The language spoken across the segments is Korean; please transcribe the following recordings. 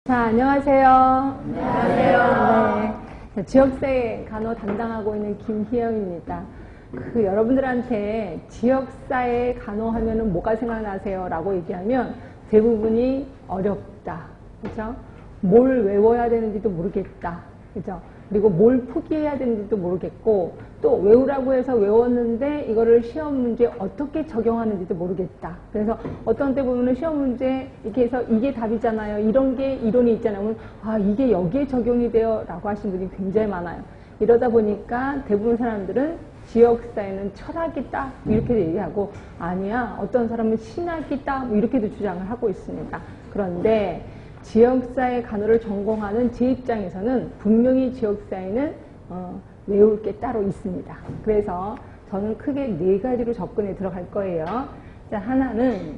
자, 안녕하세요. 안녕하세요. 네, 지역사회 간호 담당하고 있는 김희영입니다. 여러분들한테 지역사회 간호하면은 뭐가 생각나세요? 라고 얘기하면 대부분이 어렵다. 그죠? 뭘 외워야 되는지도 모르겠다. 그죠? 그리고 뭘 포기해야 되는지도 모르겠고, 또 외우라고 해서 외웠는데 이거를 시험 문제에 어떻게 적용하는지도 모르겠다. 그래서 어떤 때 보면은 시험 문제 이렇게 해서 이게 답이잖아요. 이런 게 이론이 있잖아요. 그러면 아, 이게 여기에 적용이 돼요. 라고 하시는 분이 굉장히 많아요. 이러다 보니까 대부분 사람들은 지역사회는 철학이다. 이렇게 얘기하고, 아니야. 어떤 사람은 신학이다. 이렇게도 주장을 하고 있습니다. 그런데 지역사회 간호를 전공하는 제 입장에서는 분명히 지역사회는 외울 게 따로 있습니다. 그래서 저는 크게 4가지로 접근에 들어갈 거예요. 자, 하나는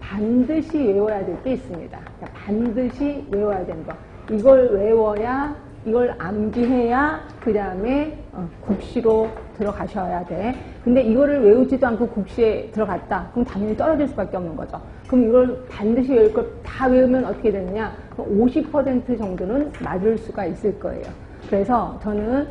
반드시 외워야 될 게 있습니다. 자, 반드시 외워야 되는 거. 이걸 외워야, 이걸 암기해야 그 다음에 국시로 들어가셔야 돼. 근데 이거를 외우지도 않고 국시에 들어갔다. 그럼 당연히 떨어질 수밖에 없는 거죠. 그럼 이걸 반드시 외울 걸 다 외우면 어떻게 되느냐? 50% 정도는 맞을 수가 있을 거예요. 그래서 저는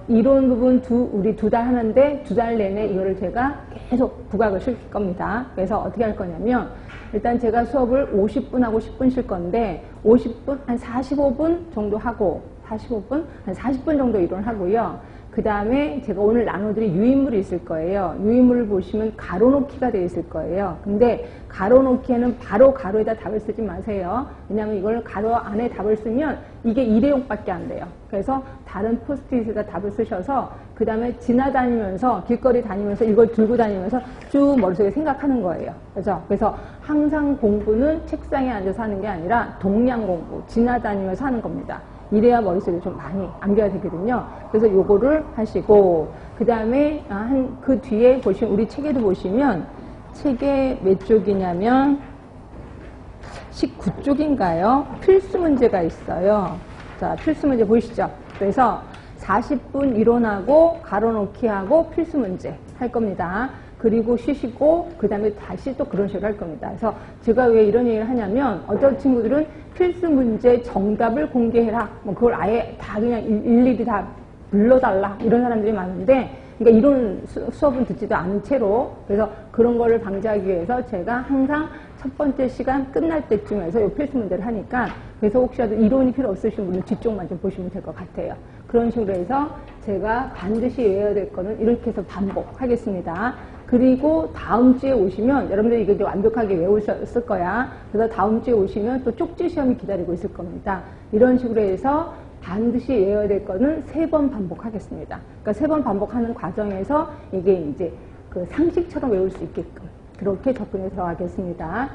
이론 부분 우리 2달 하는데 2달 내내 이거를 제가 계속 부각을 시킬 겁니다. 그래서 어떻게 할 거냐면, 일단 제가 수업을 50분 하고 10분 쉴 건데 50분, 한 45분 정도 하고 45분, 한 40분 정도 이론을 하고요. 그 다음에 제가 오늘 나눠드릴 유인물이 있을 거예요. 유인물을 보시면 가로놓기가 되어 있을 거예요. 근데 가로놓기에는 바로 가로에다 답을 쓰지 마세요. 왜냐하면 이걸 가로 안에 답을 쓰면 이게 일회용밖에 안 돼요. 그래서 다른 포스트잇에다 답을 쓰셔서 그 다음에 지나다니면서 길거리 다니면서 이걸 들고 다니면서 쭉 머릿속에 생각하는 거예요. 그래서 항상 공부는 책상에 앉아서 하는 게 아니라 동량 공부, 지나다니면서 하는 겁니다. 이래야 머릿속에 좀 많이 암기가 되거든요. 그래서 요거를 하시고, 그 다음에 그 뒤에 보시면, 우리 책에도 보시면, 책에 몇 쪽이냐면 19쪽인가요? 필수 문제가 있어요. 자, 필수 문제 보이시죠? 그래서 40분 이론하고 가로놓기 하고 필수 문제 할 겁니다. 그리고 쉬시고 그 다음에 다시 또 그런 식으로 할 겁니다. 그래서 제가 왜 이런 얘기를 하냐면, 어떤 친구들은 필수 문제 정답을 공개해라, 뭐 그걸 아예 다 그냥 일일이 다 불러달라, 이런 사람들이 많은데, 그러니까 이런 수업은 듣지도 않은 채로, 그래서 그런 거를 방지하기 위해서 제가 항상 첫 번째 시간 끝날 때쯤에서 이 필수 문제를 하니까, 그래서 혹시라도 이론이 필요 없으신 분은 뒤쪽만 좀 보시면 될 것 같아요. 그런 식으로 해서 제가 반드시 외워야 될 거는 이렇게 해서 반복하겠습니다. 그리고 다음 주에 오시면, 여러분들이 이거 이제 완벽하게 외우셨을 거야. 그래서 다음 주에 오시면 또 쪽지 시험이 기다리고 있을 겁니다. 이런 식으로 해서 반드시 외워야 될 거는 3번 반복하겠습니다. 그러니까 3번 반복하는 과정에서 이게 이제 그 상식처럼 외울 수 있게끔 그렇게 접근해 들어가겠습니다.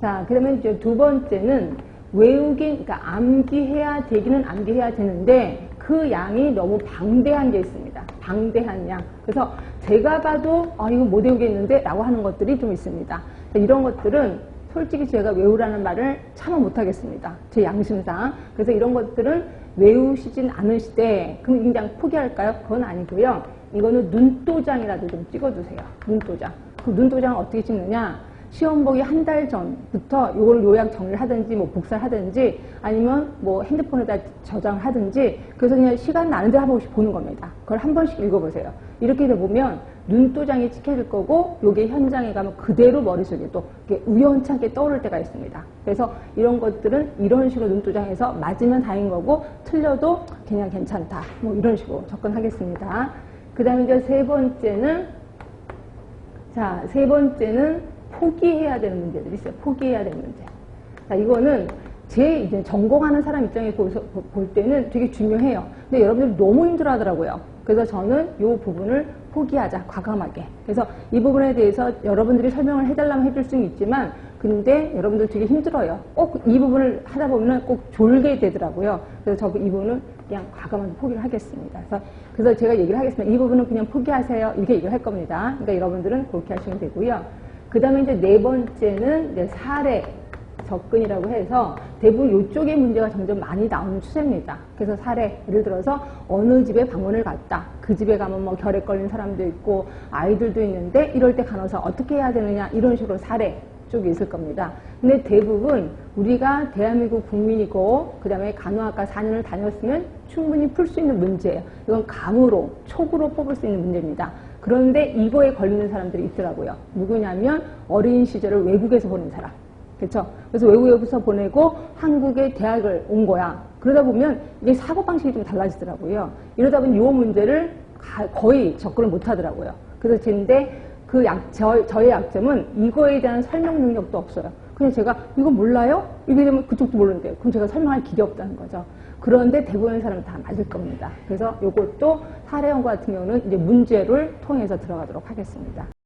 자, 그러면 이제 2번째는 그러니까 암기해야 되기는 암기해야 되는데 그 양이 너무 방대한 게 있습니다. 방대한 양. 그래서 제가 봐도 이거 못 외우겠는데 라고 하는 것들이 좀 있습니다. 이런 것들은 솔직히 제가 외우라는 말을 참아 못하겠습니다. 제 양심상. 그래서 이런 것들은 외우시진 않으시되 그럼 그냥 포기할까요? 그건 아니고요. 이거는 눈도장이라도 좀 찍어두세요. 눈도장. 그 눈도장을 어떻게 찍느냐? 시험 보기 한 달 전부터 이걸 요약 정리를 하든지 뭐 복사를 하든지 아니면 뭐 핸드폰에다 저장을 하든지, 그래서 그냥 시간 나는 데 한 번씩 보는 겁니다. 그걸 한 번씩 읽어보세요. 이렇게 해서 보면 눈도장이 찍혀질 거고, 요게 현장에 가면 그대로 머릿속에 또 우연찮게 떠오를 때가 있습니다. 그래서 이런 것들은 이런 식으로 눈도장에서 맞으면 다행인 거고, 틀려도 그냥 괜찮다, 뭐 이런 식으로 접근하겠습니다. 그 다음에 이제 세 번째는 포기해야 되는 문제들이 있어요. 포기해야 되는 문제. 자, 이거는 제 이제 전공하는 사람 입장에서 볼 때는 되게 중요해요. 근데 여러분들이 너무 힘들어 하더라고요. 그래서 저는 이 부분을 포기하자, 과감하게. 그래서 이 부분에 대해서 여러분들이 설명을 해달라면 해줄 수는 있지만, 근데 여러분들 되게 힘들어요. 꼭 이 부분을 하다 보면 꼭 졸게 되더라고요. 그래서 이 부분은 그냥 과감하게 포기를 하겠습니다. 그래서 제가 얘기를 하겠습니다. 이 부분은 그냥 포기하세요. 이렇게 얘기를 할 겁니다. 그러니까 여러분들은 그렇게 하시면 되고요. 그 다음에 이제 4번째는 이제 사례 접근이라고 해서 대부분 이쪽의 문제가 점점 많이 나오는 추세입니다. 그래서 사례, 예를 들어서 어느 집에 방문을 갔다. 그 집에 가면 뭐 결핵 걸린 사람도 있고 아이들도 있는데 이럴 때 간호사 어떻게 해야 되느냐, 이런 식으로 사례 쪽이 있을 겁니다. 근데 대부분 우리가 대한민국 국민이고 그 다음에 간호학과 4년을 다녔으면 충분히 풀 수 있는 문제예요. 이건 감으로, 촉으로 뽑을 수 있는 문제입니다. 그런데 이거에 걸리는 사람들이 있더라고요. 누구냐면 어린 시절을 외국에서 보낸 사람. 그렇죠? 그래서 외국에서 보내고 한국에 대학을 온 거야. 그러다 보면 이게 사고방식이 좀 달라지더라고요. 이러다 보니 이 문제를 거의 접근을 못 하더라고요. 그래서 근데 저의 약점은 이거에 대한 설명 능력도 없어요. 그냥 제가 이거 몰라요? 이게 되면 그쪽도 모르는데 그럼 제가 설명할 길이 없다는 거죠. 그런데 대부분의 사람은 다 맞을 겁니다. 그래서 이것도 사례 연구 같은 경우는 이제 문제를 통해서 들어가도록 하겠습니다.